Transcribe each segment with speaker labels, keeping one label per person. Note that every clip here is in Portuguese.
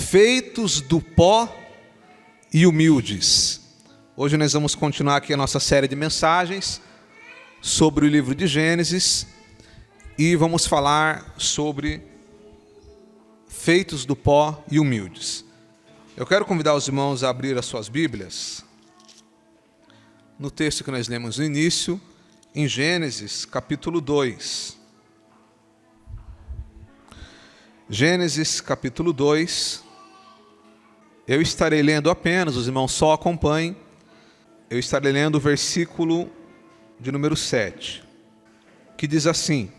Speaker 1: Feitos do pó e humildes. Hoje nós vamos continuar aqui a nossa série de mensagens sobre o livro de Gênesis e vamos falar sobre feitos do pó e humildes. Eu quero convidar os irmãos a abrir as suas Bíblias no texto que nós lemos no início, em Gênesis capítulo 2. Gênesis capítulo 2, eu estarei lendo apenas, os irmãos só acompanhem, eu estarei lendo o versículo de número 7, que diz assim: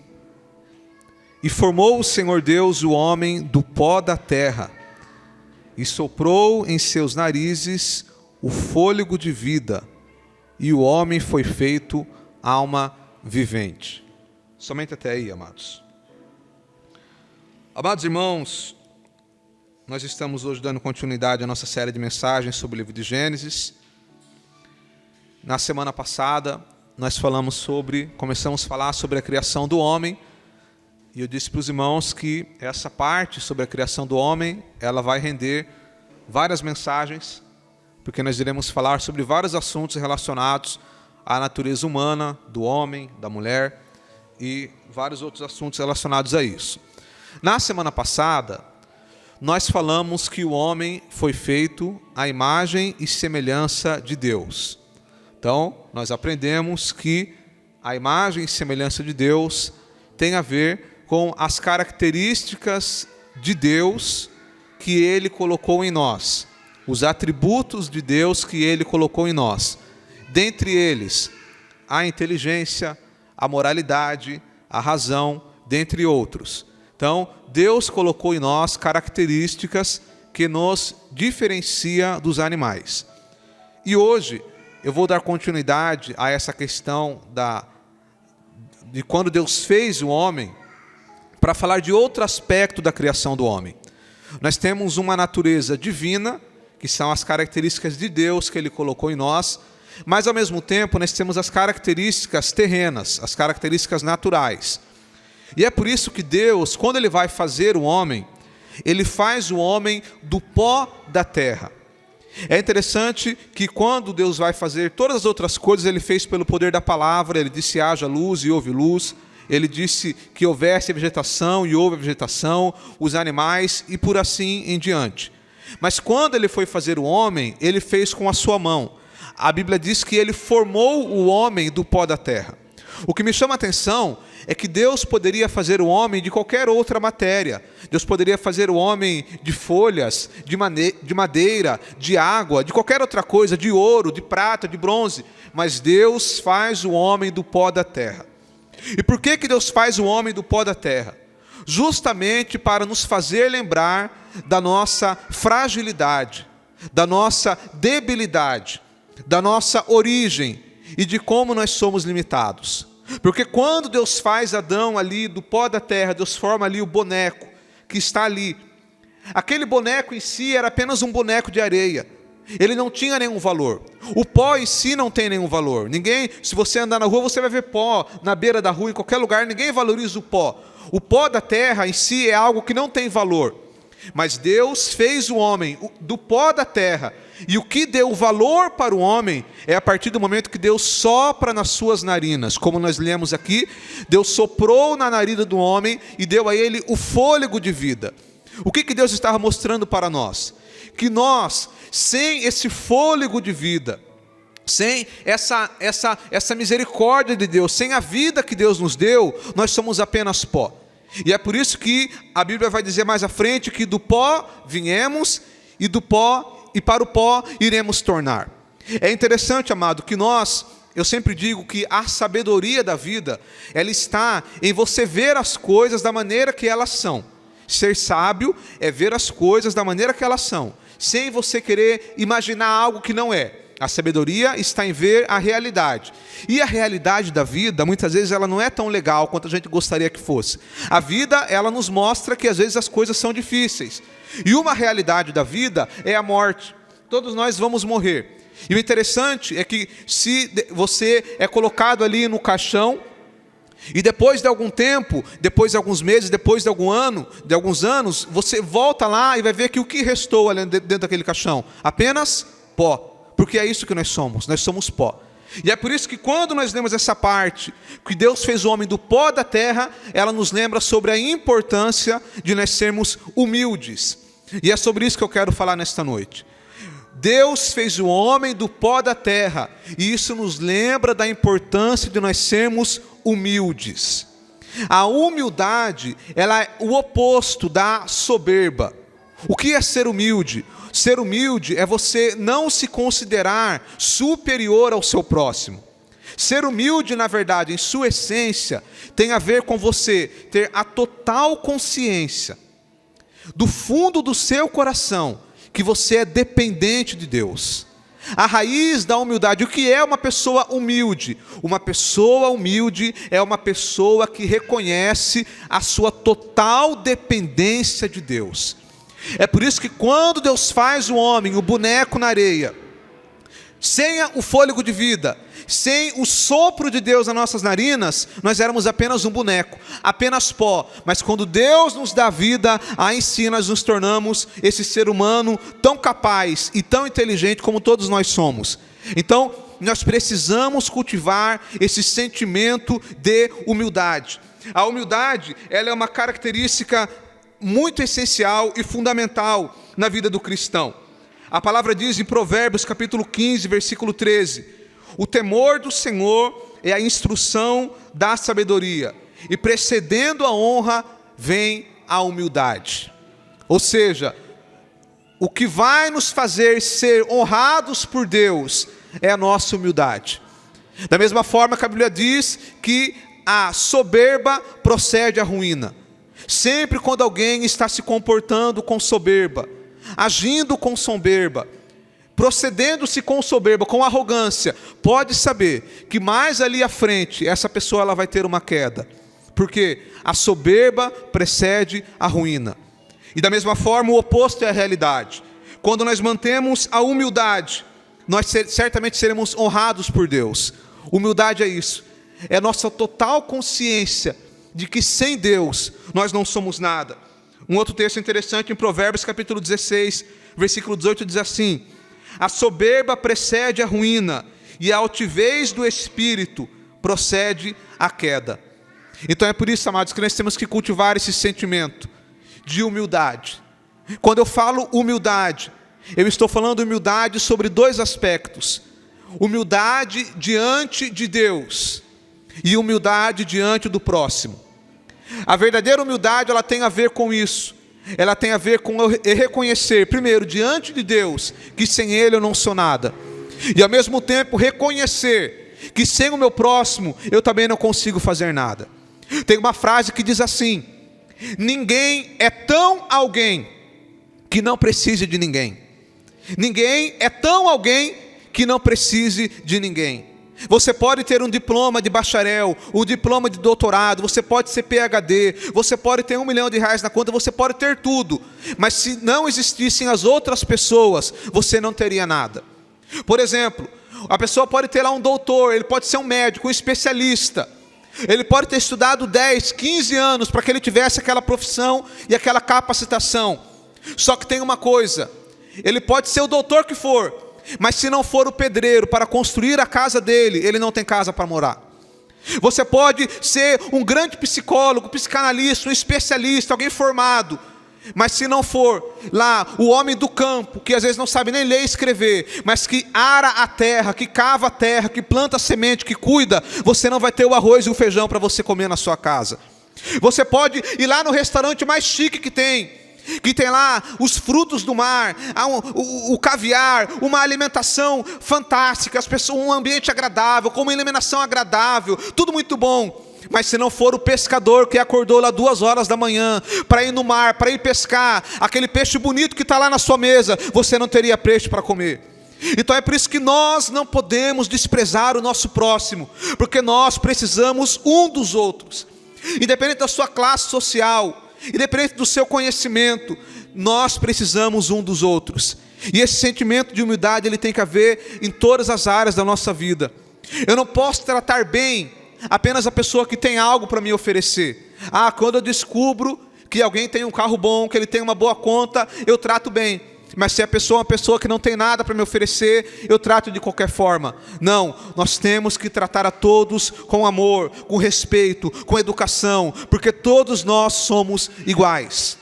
Speaker 1: E formou o Senhor Deus o homem do pó da terra, e soprou em seus narizes o fôlego de vida, e o homem foi feito alma vivente. Somente até aí, amados. Amados irmãos, nós estamos hoje dando continuidade à nossa série de mensagens sobre o livro de Gênesis. Na semana passada, nós começamos a falar sobre a criação do homem, e eu disse para os irmãos que essa parte sobre a criação do homem, ela vai render várias mensagens, porque nós iremos falar sobre vários assuntos relacionados à natureza humana, do homem, da mulher, e vários outros assuntos relacionados a isso. Na semana passada, nós falamos que o homem foi feito à imagem e semelhança de Deus. Então, nós aprendemos que a imagem e semelhança de Deus tem a ver com as características de Deus que Ele colocou em nós, os atributos de Deus que Ele colocou em nós. Dentre eles, a inteligência, a moralidade, a razão, dentre outros. Então, Deus colocou em nós características que nos diferencia dos animais. E hoje, eu vou dar continuidade a essa questão de quando Deus fez o homem, para falar de outro aspecto da criação do homem. Nós temos uma natureza divina, que são as características de Deus que Ele colocou em nós, mas ao mesmo tempo nós temos as características terrenas, as características naturais. E é por isso que Deus, quando Ele vai fazer o homem, Ele faz o homem do pó da terra. É interessante que quando Deus vai fazer todas as outras coisas, Ele fez pelo poder da palavra. Ele disse: haja luz e houve luz. Ele disse que houvesse vegetação e houve vegetação, os animais e por assim em diante. Mas quando Ele foi fazer o homem, Ele fez com a sua mão. A Bíblia diz que Ele formou o homem do pó da terra. O que me chama a atenção é que Deus poderia fazer o homem de qualquer outra matéria. Deus poderia fazer o homem de folhas, de madeira, de água, de qualquer outra coisa, de ouro, de prata, de bronze. Mas Deus faz o homem do pó da terra. E por que Deus faz o homem do pó da terra? Justamente para nos fazer lembrar da nossa fragilidade, da nossa debilidade, da nossa origem e de como nós somos limitados. Porque quando Deus faz Adão ali do pó da terra, Deus forma ali o boneco que está ali. Aquele boneco em si era apenas um boneco de areia. Ele não tinha nenhum valor. O pó em si não tem nenhum valor. Ninguém, se você andar na rua, você vai ver pó na beira da rua, em qualquer lugar, ninguém valoriza o pó. O pó da terra em si é algo que não tem valor. Mas Deus fez o homem do pó da terra. E o que deu valor para o homem é a partir do momento que Deus sopra nas suas narinas. Como nós lemos aqui, Deus soprou na narina do homem e deu a ele o fôlego de vida. O que Deus estava mostrando para nós? Que nós, sem esse fôlego de vida, sem essa misericórdia de Deus, sem a vida que Deus nos deu, nós somos apenas pó. E é por isso que a Bíblia vai dizer mais à frente que do pó viemos e do pó e para o pó iremos tornar. É interessante, amado, que eu sempre digo que a sabedoria da vida, ela está em você ver as coisas da maneira que elas são. Ser sábio é ver as coisas da maneira que elas são, sem você querer imaginar algo que não é. A sabedoria está em ver a realidade. E a realidade da vida, muitas vezes, ela não é tão legal quanto a gente gostaria que fosse. A vida, ela nos mostra que às vezes as coisas são difíceis. E uma realidade da vida é a morte. Todos nós vamos morrer. E o interessante é que se você é colocado ali no caixão, E depois de algum tempo, depois de alguns meses, depois de alguns anos, você volta lá e vai ver que o que restou ali dentro daquele caixão? Apenas pó. Porque é isso que nós somos pó. E é por isso que quando nós lemos essa parte, que Deus fez o homem do pó da terra, ela nos lembra sobre a importância de nós sermos humildes. E é sobre isso que eu quero falar nesta noite. Deus fez o homem do pó da terra, e isso nos lembra da importância de nós sermos humildes. A humildade, ela é o oposto da soberba. O que é ser humilde? Ser humilde é você não se considerar superior ao seu próximo. Ser humilde, na verdade, em sua essência, tem a ver com você ter a total consciência, do fundo do seu coração, que você é dependente de Deus. A raiz da humildade, o que é uma pessoa humilde? Uma pessoa humilde é uma pessoa que reconhece a sua total dependência de Deus. É por isso que quando Deus faz o homem, o boneco na areia, sem o fôlego de vida, sem o sopro de Deus nas nossas narinas, nós éramos apenas um boneco, apenas pó. Mas quando Deus nos dá vida, aí sim nós nos tornamos esse ser humano tão capaz e tão inteligente como todos nós somos. Então, nós precisamos cultivar esse sentimento de humildade. A humildade, ela é uma característica muito essencial e fundamental na vida do cristão. A palavra diz em Provérbios capítulo 15, versículo 13: o temor do Senhor é a instrução da sabedoria, e precedendo a honra vem a humildade. Ou seja, o que vai nos fazer ser honrados por Deus é a nossa humildade. Da mesma forma que a Bíblia diz que a soberba procede à ruína. Sempre quando alguém está se comportando com soberba, agindo com soberba, procedendo-se com soberba, com arrogância, pode saber que mais ali à frente, essa pessoa ela vai ter uma queda. Porque a soberba precede a ruína. E da mesma forma o oposto é a realidade. Quando nós mantemos a humildade, nós certamente seremos honrados por Deus. Humildade é isso. É a nossa total consciência de que sem Deus nós não somos nada. Um outro texto interessante em Provérbios capítulo 16, versículo 18 diz assim: a soberba precede a ruína, e a altivez do espírito procede à queda. Então é por isso, amados, que nós temos que cultivar esse sentimento de humildade. Quando eu falo humildade, eu estou falando humildade sobre dois aspectos: humildade diante de Deus e humildade diante do próximo. A verdadeira humildade, ela tem a ver com isso. Ela tem a ver com eu reconhecer, primeiro, diante de Deus, que sem Ele eu não sou nada. E ao mesmo tempo reconhecer que sem o meu próximo eu também não consigo fazer nada. Tem uma frase que diz assim: ninguém é tão alguém que não precise de ninguém. Ninguém é tão alguém que não precise de ninguém. Você pode ter um diploma de bacharel, um diploma de doutorado, você pode ser PhD, você pode ter R$1 milhão na conta, você pode ter tudo. Mas se não existissem as outras pessoas, você não teria nada. Por exemplo, a pessoa pode ter lá um doutor, ele pode ser um médico, um especialista. Ele pode ter estudado 10, 15 anos para que ele tivesse aquela profissão e aquela capacitação. Só que tem uma coisa: ele pode ser o doutor que for, mas se não for o pedreiro para construir a casa dele, ele não tem casa para morar. Você pode ser um grande psicólogo, psicanalista, um especialista, alguém formado, mas se não for lá o homem do campo, que às vezes não sabe nem ler e escrever, mas que ara a terra, que cava a terra, que planta a semente, que cuida, você não vai ter o arroz e o feijão para você comer na sua casa. Você pode ir lá no restaurante mais chique que tem lá os frutos do mar, o caviar, uma alimentação fantástica, as pessoas, um ambiente agradável, com uma iluminação agradável, tudo muito bom. Mas se não for o pescador que acordou lá 2 horas da manhã para ir no mar, para ir pescar aquele peixe bonito que está lá na sua mesa, você não teria peixe para comer. Então é por isso que nós não podemos desprezar o nosso próximo, porque nós precisamos um dos outros. Independente da sua classe social, independente do seu conhecimento, nós precisamos um dos outros. E esse sentimento de humildade, ele tem que haver em todas as áreas da nossa vida. Eu não posso tratar bem apenas a pessoa que tem algo para me oferecer. Quando eu descubro que alguém tem um carro bom, que ele tem uma boa conta, eu trato bem. Mas se a pessoa é uma pessoa que não tem nada para me oferecer, eu trato de qualquer forma. Não, nós temos que tratar a todos com amor, com respeito, com educação, porque todos nós somos iguais.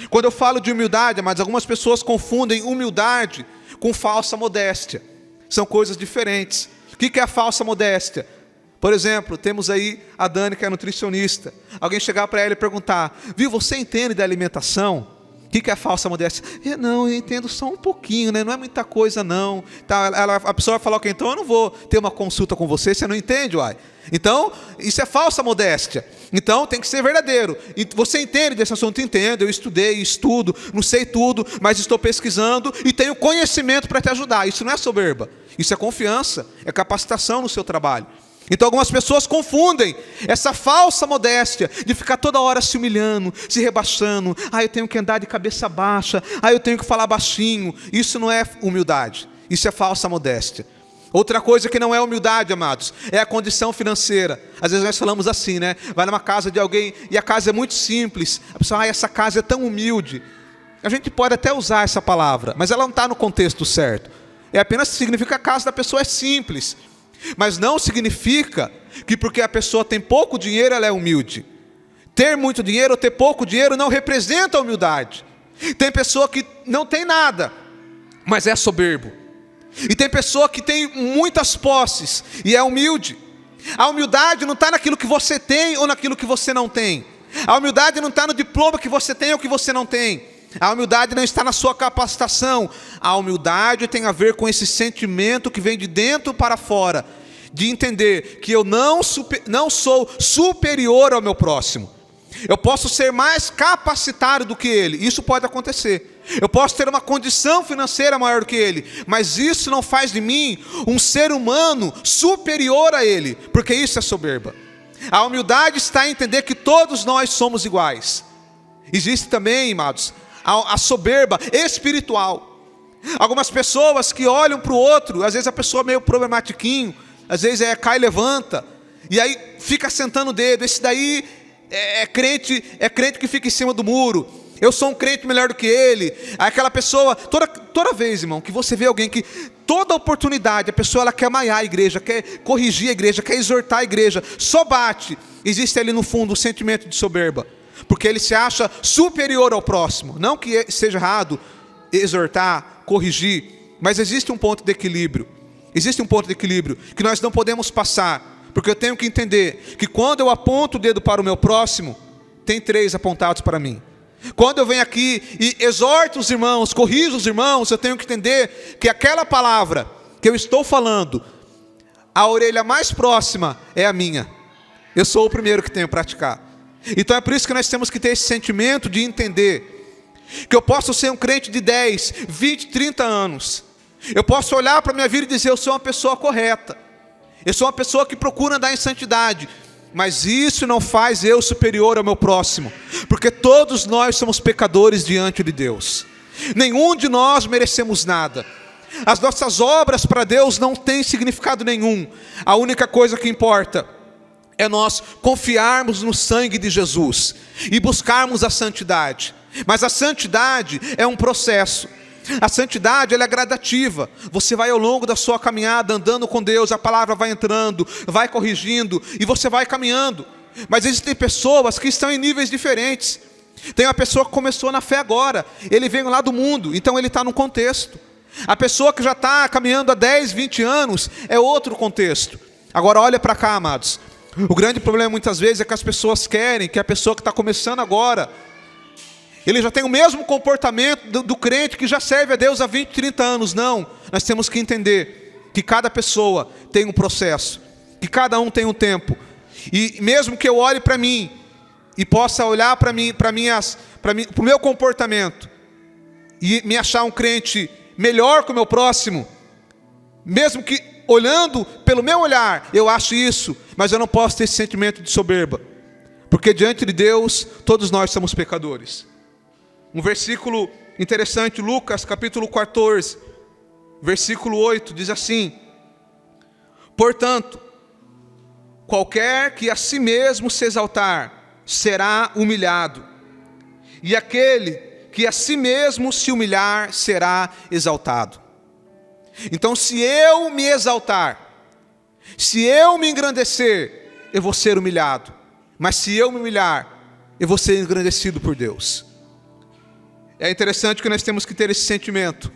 Speaker 1: Quando eu falo de humildade, mas algumas pessoas confundem humildade com falsa modéstia. São coisas diferentes. O que é a falsa modéstia? Por exemplo, temos aí a Dani, que é nutricionista. Alguém chegar para ela e perguntar: viu, você entende da alimentação? O que é a falsa modéstia? Não, eu entendo só um pouquinho, né? Não é muita coisa não. Tá, a pessoa vai falar: ok, então eu não vou ter uma consulta com você não entende, uai. Então, isso é falsa modéstia. Então, tem que ser verdadeiro. E você entende desse assunto? Entendo, eu estudei, estudo, não sei tudo, mas estou pesquisando e tenho conhecimento para te ajudar. Isso não é soberba, isso é confiança, é capacitação no seu trabalho. Então algumas pessoas confundem essa falsa modéstia de ficar toda hora se humilhando, se rebaixando. Eu tenho que andar de cabeça baixa, eu tenho que falar baixinho. Isso não é humildade, isso é falsa modéstia. Outra coisa que não é humildade, amados, é a condição financeira. Às vezes nós falamos assim, né? Vai numa casa de alguém e a casa é muito simples. A pessoa: essa casa é tão humilde. A gente pode até usar essa palavra, mas ela não está no contexto certo. Apenas significa que a casa da pessoa é simples. Mas não significa que porque a pessoa tem pouco dinheiro, ela é humilde. Ter muito dinheiro ou ter pouco dinheiro não representa a humildade. Tem pessoa que não tem nada, mas é soberbo. E tem pessoa que tem muitas posses e é humilde. A humildade não está naquilo que você tem ou naquilo que você não tem. A humildade não está no diploma que você tem ou que você não tem. A humildade não está na sua capacitação. A humildade tem a ver com esse sentimento que vem de dentro para fora, de entender que eu não sou superior ao meu próximo. Eu posso ser mais capacitado do que ele, isso pode acontecer. Eu posso ter uma condição financeira maior do que ele, mas isso não faz de mim um ser humano superior a ele, porque isso é soberba. A humildade está em entender que todos nós somos iguais. Existe também, amados, a soberba espiritual. Algumas pessoas que olham para o outro, às vezes a pessoa é meio problematiquinho, às vezes cai e levanta, e aí fica sentando o dedo. Esse daí é crente que fica em cima do muro. Eu sou um crente melhor do que ele. Aquela pessoa, toda vez, irmão, que você vê alguém que, toda oportunidade, a pessoa ela quer maiar a igreja, quer corrigir a igreja, quer exortar a igreja, só bate. Existe ali no fundo um sentimento de soberba, porque ele se acha superior ao próximo. Não que seja errado exortar, corrigir, mas existe um ponto de equilíbrio. Existe um ponto de equilíbrio que nós não podemos passar, porque eu tenho que entender que quando eu aponto o dedo para o meu próximo, tem 3 apontados para mim. Quando eu venho aqui e exorto os irmãos, corrijo os irmãos, eu tenho que entender que aquela palavra que eu estou falando, a orelha mais próxima é a minha. Eu sou o primeiro que tenho que praticar. Então é por isso que nós temos que ter esse sentimento de entender que eu posso ser um crente de 10, 20, 30 anos. Eu posso olhar para a minha vida e dizer: eu sou uma pessoa correta, eu sou uma pessoa que procura andar em santidade. Mas isso não faz eu superior ao meu próximo, porque todos nós somos pecadores diante de Deus. Nenhum de nós merecemos nada. As nossas obras para Deus não têm significado nenhum. A única coisa que importa é nós confiarmos no sangue de Jesus e buscarmos a santidade. Mas a santidade é um processo. A santidade ela é gradativa. Você vai ao longo da sua caminhada andando com Deus, a palavra vai entrando, vai corrigindo e você vai caminhando. Mas existem pessoas que estão em níveis diferentes. Tem uma pessoa que começou na fé agora, ele veio lá do mundo, então ele está num contexto. A pessoa que já está caminhando há 10, 20 anos é outro contexto. Agora olha para cá, amados. O grande problema muitas vezes é que as pessoas querem que a pessoa que está começando agora, ele já tem o mesmo comportamento do crente que já serve a Deus há 20, 30 anos. Não, nós temos que entender que cada pessoa tem um processo, que cada um tem um tempo. E mesmo que eu olhe para mim e possa olhar para o meu comportamento e me achar um crente melhor que o meu próximo, mesmo que olhando pelo meu olhar eu acho isso, mas eu não posso ter esse sentimento de soberba, porque diante de Deus todos nós somos pecadores. Um versículo interessante, Lucas capítulo 14, versículo 8, diz assim: portanto, qualquer que a si mesmo se exaltar será humilhado, e aquele que a si mesmo se humilhar será exaltado. Então, se eu me exaltar, se eu me engrandecer, eu vou ser humilhado. Mas se eu me humilhar, eu vou ser engrandecido por Deus. É interessante que nós temos que ter esse sentimento.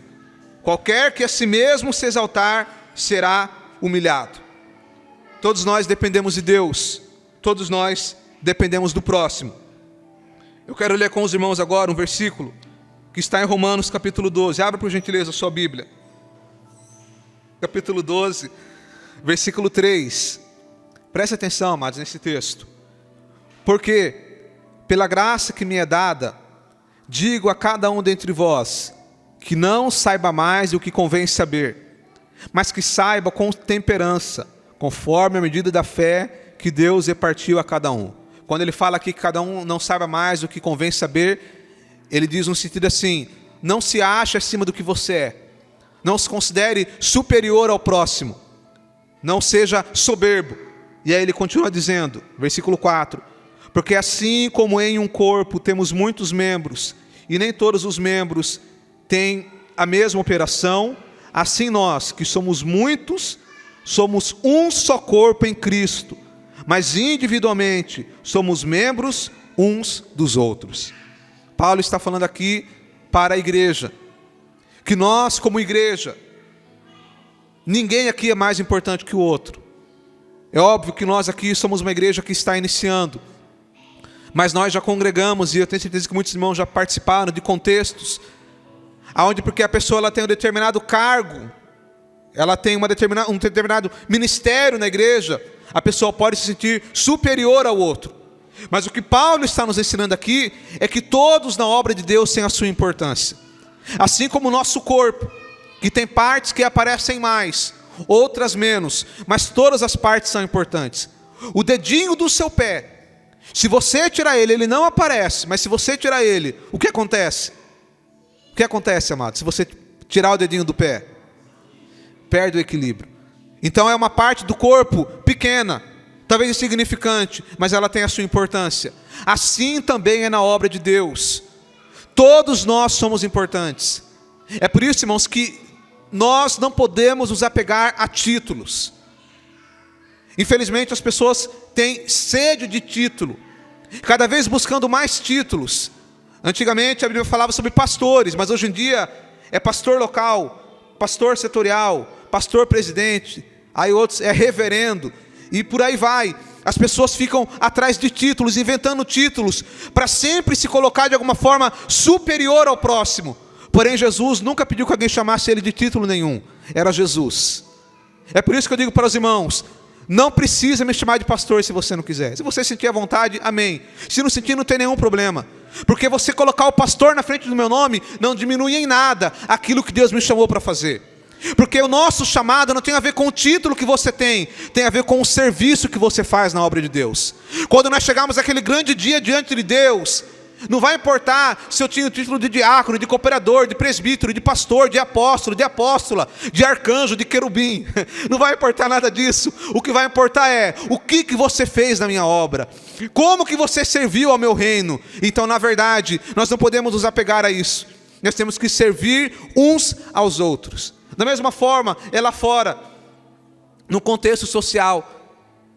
Speaker 1: Qualquer que a si mesmo se exaltar, será humilhado. Todos nós dependemos de Deus. Todos nós dependemos do próximo. Eu quero ler com os irmãos agora um versículo que está em Romanos capítulo 12. Abra por gentileza a sua Bíblia. Capítulo 12, versículo 3. Preste atenção, amados, nesse texto. Porque, pela graça que me é dada, digo a cada um dentre vós, que não saiba mais o que convém saber, mas que saiba com temperança, conforme a medida da fé que Deus repartiu a cada um. Quando ele fala aqui que cada um não saiba mais o que convém saber, ele diz no sentido assim: não se ache acima do que você é. Não se considere superior ao próximo. Não seja soberbo. E aí ele continua dizendo, versículo 4: porque assim como em um corpo temos muitos membros, e nem todos os membros têm a mesma operação, assim nós, que somos muitos, somos um só corpo em Cristo, mas individualmente somos membros uns dos outros. Paulo está falando aqui para a igreja, que nós como igreja, ninguém aqui é mais importante que o outro. É óbvio que nós aqui somos uma igreja que está iniciando, mas nós já congregamos, e eu tenho certeza que muitos irmãos já participaram de contextos, onde porque a pessoa ela tem um determinado cargo, ela tem um determinado ministério na igreja, a pessoa pode se sentir superior ao outro. Mas o que Paulo está nos ensinando aqui, é que todos na obra de Deus têm a sua importância. Assim como o nosso corpo, que tem partes que aparecem mais, outras menos, mas todas as partes são importantes. O dedinho do seu pé, se você tirar ele, ele não aparece, mas se você tirar ele, o que acontece? O que acontece, amado? Se você tirar o dedinho do pé, perde o equilíbrio. Então é uma parte do corpo pequena, talvez insignificante, mas ela tem a sua importância. Assim também é na obra de Deus. Todos nós somos importantes. É por isso, irmãos, que nós não podemos nos apegar a títulos. Infelizmente as pessoas têm sede de título, cada vez buscando mais títulos. Antigamente a Bíblia falava sobre pastores, mas hoje em dia é pastor local, pastor setorial, pastor presidente, aí outros é reverendo, e por aí vai. As pessoas ficam atrás de títulos, inventando títulos, para sempre se colocar de alguma forma superior ao próximo. Porém Jesus nunca pediu que alguém chamasse ele de título nenhum, era Jesus. É por isso que eu digo para os irmãos: não precisa me chamar de pastor se você não quiser. Se você sentir à vontade, amém. Se não sentir, não tem nenhum problema. Porque você colocar o pastor na frente do meu nome não diminui em nada aquilo que Deus me chamou para fazer. Porque o nosso chamado não tem a ver com o título que você tem a ver com o serviço que você faz na obra de Deus. Quando nós chegarmos àquele grande dia diante de Deus, não vai importar se eu tinha o título de diácono, de cooperador, de presbítero, de pastor, de apóstolo, de apóstola, de arcanjo, de querubim. Não vai importar nada disso. O que vai importar é o que você fez na minha obra, como que você serviu ao meu reino. Então, na verdade, nós não podemos nos apegar a isso. Nós temos que servir uns aos outros. Da mesma forma, é lá fora, no contexto social,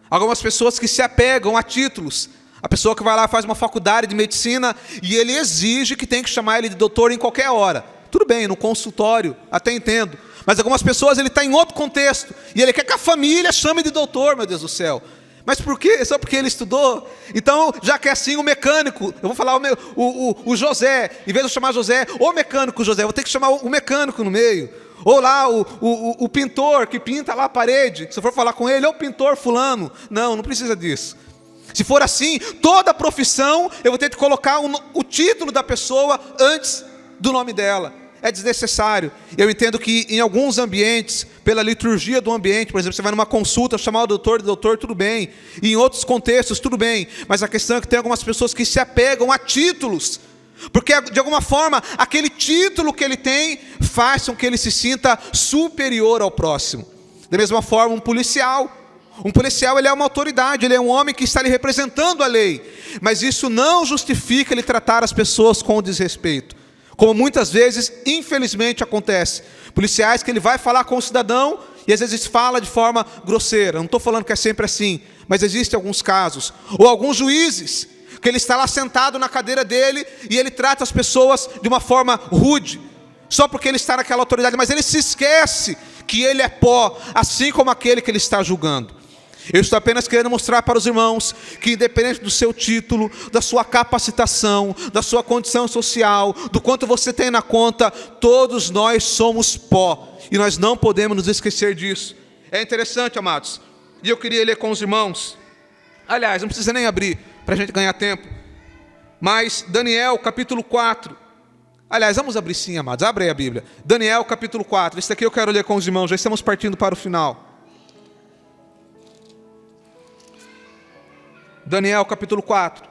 Speaker 1: algumas pessoas que se apegam a títulos. A pessoa que vai lá faz uma faculdade de medicina e ele exige que tem que chamar ele de doutor em qualquer hora. Tudo bem, no consultório, até entendo. Mas algumas pessoas ele está em outro contexto e ele quer que a família chame de doutor, meu Deus do céu. Mas por quê? Só porque ele estudou? Então, já que é assim, o mecânico, eu vou falar o José, em vez de eu chamar José, o mecânico José, eu vou ter que chamar o mecânico no meio. Ou lá o pintor que pinta lá a parede, se eu for falar com ele, ou o pintor fulano. Não precisa disso. Se for assim, toda profissão eu vou ter que colocar o título da pessoa antes do nome dela. É desnecessário. Eu entendo que em alguns ambientes, pela liturgia do ambiente, por exemplo, você vai numa consulta, chamar o doutor de doutor, tudo bem. E em outros contextos, tudo bem. Mas a questão é que tem algumas pessoas que se apegam a títulos, porque de alguma forma, aquele título que ele tem, faz com que ele se sinta superior ao próximo. Da mesma forma, um policial, Um policial, ele é uma autoridade, ele é um homem que está ali representando a lei. Mas isso não justifica ele tratar as pessoas com desrespeito. Como muitas vezes, infelizmente, acontece. Policiais que ele vai falar com o cidadão e às vezes fala de forma grosseira. Não estou falando que é sempre assim, mas existem alguns casos. Ou alguns juízes, que ele está lá sentado na cadeira dele e ele trata as pessoas de uma forma rude. Só porque ele está naquela autoridade, mas ele se esquece que ele é pó, assim como aquele que ele está julgando. Eu estou apenas querendo mostrar para os irmãos que independente do seu título, da sua capacitação, da sua condição social, do quanto você tem na conta, todos nós somos pó. E nós não podemos nos esquecer disso. É interessante, amados. E eu queria ler com os irmãos. Aliás, não precisa nem abrir para a gente ganhar tempo. Mas Daniel capítulo 4. Aliás, vamos abrir sim, amados. Abre aí a Bíblia. Daniel capítulo 4. Esse aqui eu quero ler com os irmãos. Já estamos partindo para o final. Daniel capítulo 4.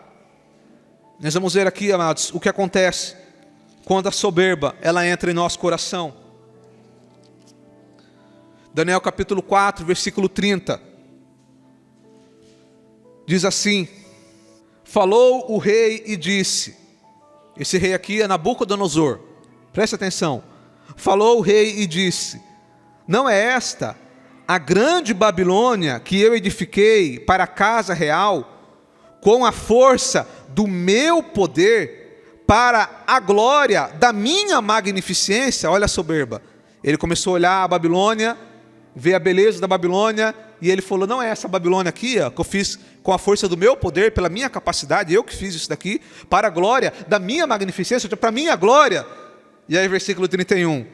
Speaker 1: Nós vamos ver aqui, amados, o que acontece quando a soberba ela entra em nosso coração. Daniel capítulo 4, versículo 30. Diz assim: falou o rei e disse, esse rei aqui é Nabucodonosor, preste atenção. Falou o rei e disse, não é esta a grande Babilônia que eu edifiquei para a casa real, com a força do meu poder, para a glória da minha magnificência? Olha a soberba. Ele começou a olhar a Babilônia, ver a beleza da Babilônia, e ele falou, não é essa Babilônia aqui, ó, que eu fiz com a força do meu poder, pela minha capacidade, eu que fiz isso daqui, para a glória da minha magnificência, para a minha glória. E aí versículo 31,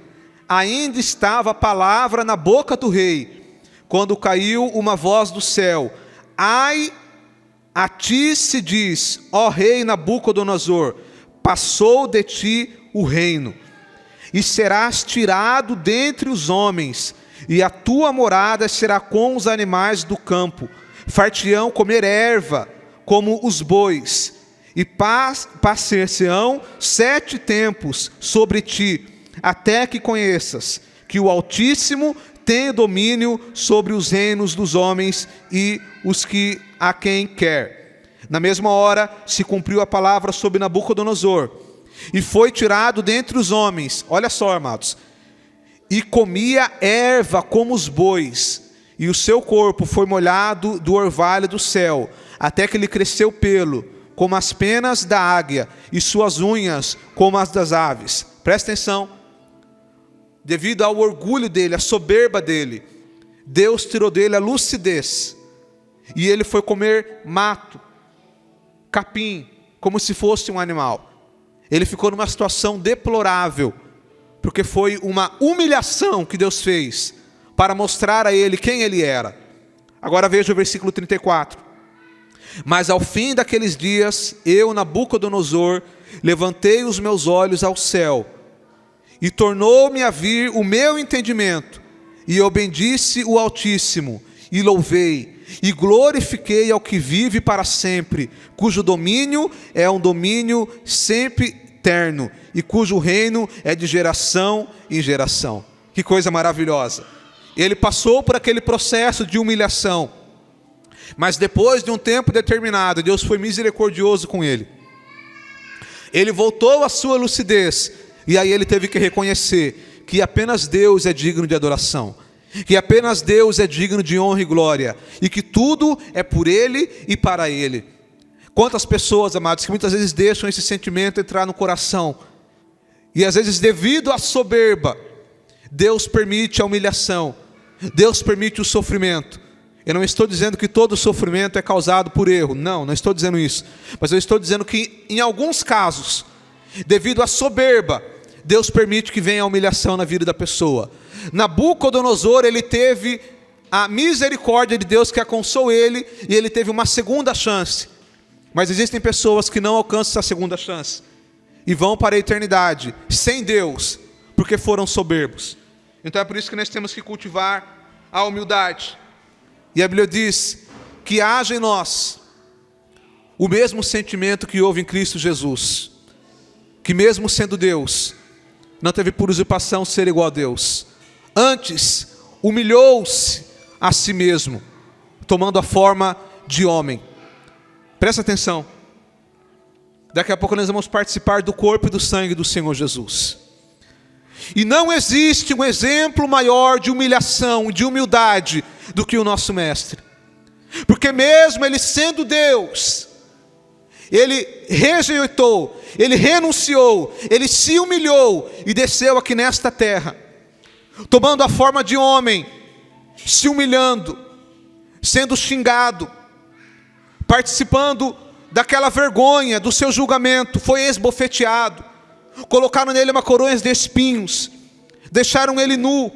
Speaker 1: ainda estava a palavra na boca do rei, quando caiu uma voz do céu, ai, a ti se diz, ó rei Nabucodonosor, passou de ti o reino, e serás tirado dentre os homens, e a tua morada será com os animais do campo, far-te-ão comer erva, como os bois, e passar-se-ão 7 tempos sobre ti, até que conheças que o Altíssimo tem domínio sobre os reinos dos homens e os que a quem quer. Na mesma hora se cumpriu a palavra sobre Nabucodonosor, e foi tirado dentre os homens, olha só, amados, e comia erva como os bois, e o seu corpo foi molhado do orvalho do céu, até que lhe cresceu pelo, como as penas da águia, e suas unhas como as das aves. Presta atenção. Devido ao orgulho dele, à soberba dele, Deus tirou dele a lucidez, e ele foi comer mato, capim, como se fosse um animal. Ele ficou numa situação deplorável, porque foi uma humilhação que Deus fez, para mostrar a ele quem ele era. Agora veja o versículo 34. Mas ao fim daqueles dias, eu, Nabucodonosor, levantei os meus olhos ao céu, e tornou-me a vir o meu entendimento, e eu bendisse o Altíssimo, e louvei, e glorifiquei ao que vive para sempre, cujo domínio é um domínio sempre eterno, e cujo reino é de geração em geração. Que coisa maravilhosa. Ele passou por aquele processo de humilhação, mas depois de um tempo determinado, Deus foi misericordioso com ele. Ele voltou à sua lucidez, e aí ele teve que reconhecer que apenas Deus é digno de adoração, que apenas Deus é digno de honra e glória, e que tudo é por Ele e para Ele. Quantas pessoas, amados, que muitas vezes deixam esse sentimento entrar no coração, e às vezes devido à soberba, Deus permite a humilhação, Deus permite o sofrimento. Eu não estou dizendo que todo sofrimento é causado por erro, não estou dizendo isso, mas eu estou dizendo que em alguns casos, devido à soberba, Deus permite que venha a humilhação na vida da pessoa. Nabucodonosor, ele teve a misericórdia de Deus que alcançou ele, e ele teve uma segunda chance. Mas existem pessoas que não alcançam essa segunda chance, e vão para a eternidade, sem Deus, porque foram soberbos. Então é por isso que nós temos que cultivar a humildade. E a Bíblia diz que haja em nós o mesmo sentimento que houve em Cristo Jesus, que mesmo sendo Deus, não teve por usurpação ser igual a Deus. Antes, humilhou-se a si mesmo, tomando a forma de homem. Presta atenção. Daqui a pouco nós vamos participar do corpo e do sangue do Senhor Jesus. E não existe um exemplo maior de humilhação, de humildade, do que o nosso Mestre. Porque mesmo Ele sendo Deus, Ele rejeitou, Ele renunciou, Ele se humilhou e desceu aqui nesta terra, tomando a forma de homem, se humilhando, sendo xingado, participando daquela vergonha do seu julgamento, foi esbofeteado, colocaram nele uma coroa de espinhos, deixaram ele nu,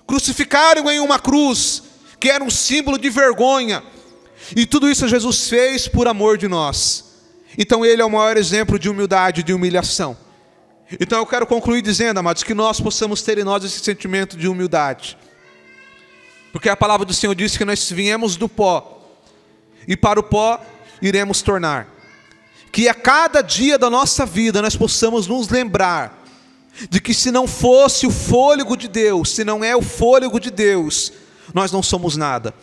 Speaker 1: crucificaram em uma cruz, que era um símbolo de vergonha, e tudo isso Jesus fez por amor de nós. Então ele é o maior exemplo de humildade, de humilhação. Então eu quero concluir dizendo, amados, que nós possamos ter em nós esse sentimento de humildade, porque a palavra do Senhor diz que nós viemos do pó, e para o pó iremos tornar. Que a cada dia da nossa vida nós possamos nos lembrar de que se não fosse o fôlego de Deus, se não é o fôlego de Deus, nós não somos nada.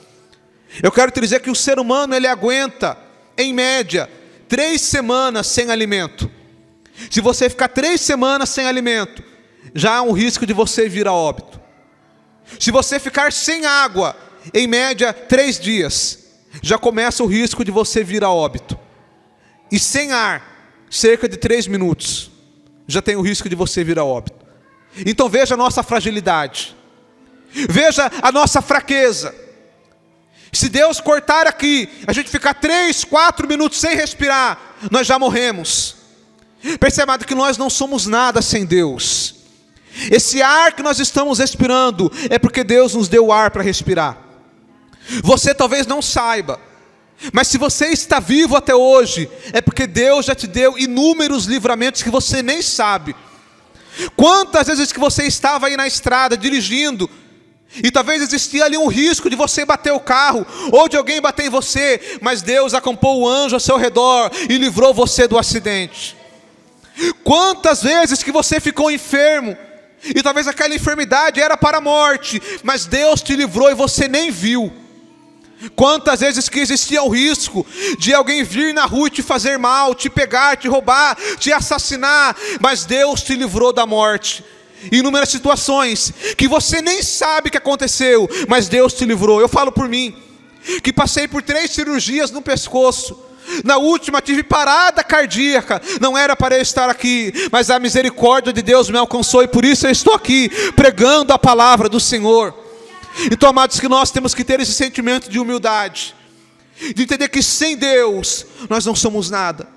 Speaker 1: Eu quero te dizer que o ser humano, ele aguenta, em média, 3 semanas sem alimento. Se você ficar 3 semanas sem alimento, já há um risco de você vir a óbito. Se você ficar sem água, em média 3 dias, já começa o risco de você vir a óbito. E sem ar, cerca de 3 minutos, já tem o risco de você vir a óbito. Então veja a nossa fragilidade, veja a nossa fraqueza. Se Deus cortar aqui, a gente ficar 3, 4 minutos sem respirar, nós já morremos. Perceba que nós não somos nada sem Deus. Esse ar que nós estamos respirando é porque Deus nos deu o ar para respirar. Você talvez não saiba, mas se você está vivo até hoje, é porque Deus já te deu inúmeros livramentos que você nem sabe. Quantas vezes que você estava aí na estrada dirigindo, e talvez existia ali um risco de você bater o carro, ou de alguém bater em você, mas Deus acampou o anjo ao seu redor e livrou você do acidente. Quantas vezes que você ficou enfermo, e talvez aquela enfermidade era para a morte, mas Deus te livrou e você nem viu. Quantas vezes que existia o risco de alguém vir na rua e te fazer mal, te pegar, te roubar, te assassinar, mas Deus te livrou da morte. Inúmeras situações que você nem sabe que aconteceu, mas Deus te livrou. Eu falo por mim, que passei por 3 cirurgias no pescoço. Na última tive parada cardíaca, não era para eu estar aqui, mas a misericórdia de Deus me alcançou e por isso eu estou aqui, pregando a palavra do Senhor. Então, amados, que nós temos que ter esse sentimento de humildade, de entender que sem Deus nós não somos nada,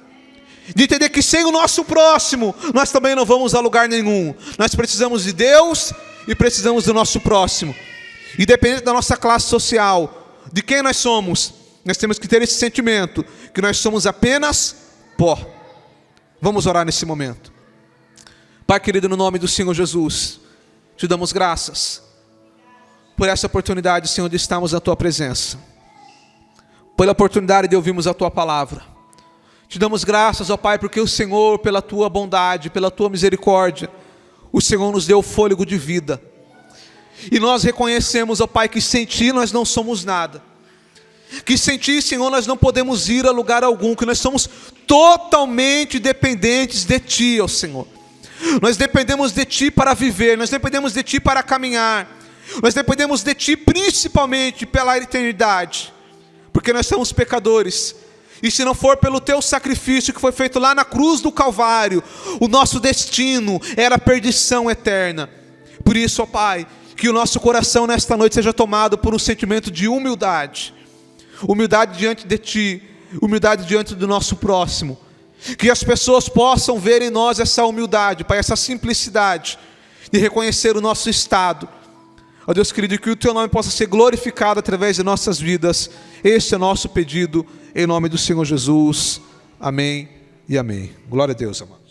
Speaker 1: de entender que sem o nosso próximo nós também não vamos a lugar nenhum. Nós precisamos de Deus e precisamos do nosso próximo, independente da nossa classe social, de quem nós somos. Nós temos que ter esse sentimento que nós somos apenas pó. Vamos orar nesse momento. Pai querido, no nome do Senhor Jesus, te damos graças por essa oportunidade, Senhor, de estarmos na Tua presença, pela oportunidade de ouvirmos a Tua palavra. Te damos graças, ó Pai, porque o Senhor, pela Tua bondade, pela Tua misericórdia, o Senhor nos deu fôlego de vida. E nós reconhecemos, ó Pai, que sem Ti nós não somos nada, que sem Ti, Senhor, nós não podemos ir a lugar algum, que nós somos totalmente dependentes de Ti, ó Senhor. Nós dependemos de Ti para viver, nós dependemos de Ti para caminhar, nós dependemos de Ti principalmente pela eternidade, porque nós somos pecadores, e se não for pelo Teu sacrifício que foi feito lá na cruz do Calvário, o nosso destino era a perdição eterna. Por isso, ó Pai, que o nosso coração nesta noite seja tomado por um sentimento de humildade, humildade diante de Ti, humildade diante do nosso próximo, que as pessoas possam ver em nós essa humildade, Pai, essa simplicidade de reconhecer o nosso estado. Ó Deus querido, que o Teu nome possa ser glorificado através de nossas vidas. Este é o nosso pedido, em nome do Senhor Jesus. Amém e amém. Glória a Deus, amado.